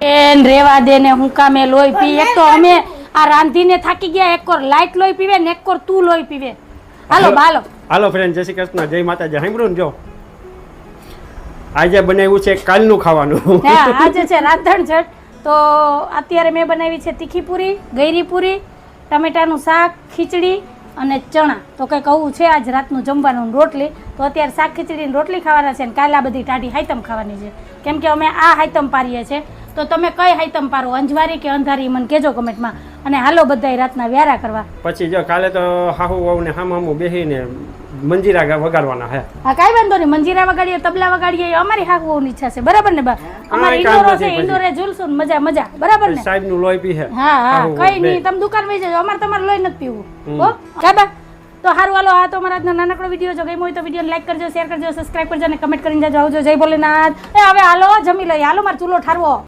N રેવા દે ને હું કામે લોહી પી. એક તો અમે આ રાંધીને થાકી ગયા, એક કોર લાઈટ લોહી પીવે ને એક કોર તું લોહી પીવે. હાલો હાલો હાલો ફ્રેન્ડ, જય શ્રી કૃષ્ણ, જય માતાજી. સાંભળ્યું ને? જો આજે બનાવ્યું છે કાલનું ખાવાનું. હા, આજે છે રાંધણ છઠ. તો અત્યારે મેં બનાવી છે તીખી પૂરી, ગૈરી પૂરી, ટમેટાનું શાક, ખીચડી અને ચણા. તો કંઈક આવું છે આજ રાતનું જમવાનું. રોટલી તો અત્યારે શાક ખીચડી રોટલી ખાવાના છે, અને કાલે આ બધી ટાઢી હાઈતમ ખાવાની છે. કેમ કે અમે આ હાઈતમ પારીએ છીએ. તો તમે કઈ હાઈતમ પારો, અંજવારી કે અંધારી, મને કહેજો કમેન્ટમાં. અને હાલો બધાય રાતના વ્યારા કરવા. પછી જો કાલે તો હાહુ વહુ ને હામુ બેહીને મંજીરા વગાડવાના હે. હા, કાંઈ વાંધો નહીં. મંજીરા વગાડીએ, તબલા વગાડીએ, અમારી હાહુ વહુની ઈચ્છા છે, બરાબર ને બા? અમારી ઇન્ડોરો છે, ઇન્ડોરે ઝૂલશું ને મજા મજા, બરાબર ને? સાહેબ નું લોહી પીહે. હા હા, કઈ નહીં, તમે દુકાન વહી જજો, અમારે તમારે લોહી નથી પીવું. હો કાબા. તો હારું હાલો, આ તો મારા નાનકડો વિડીયો જો ગમ્યો હોય તો વિડીયો લાઈક કરજો, શેર કરજો, સબસ્ક્રાઇબ કરજો અને કમેન્ટ કરીને જાજો. આવજો, જય ભોલેનાથ. હવે હાલો જમી લઈએ, હાલો મારો ચૂલો ઠારવો.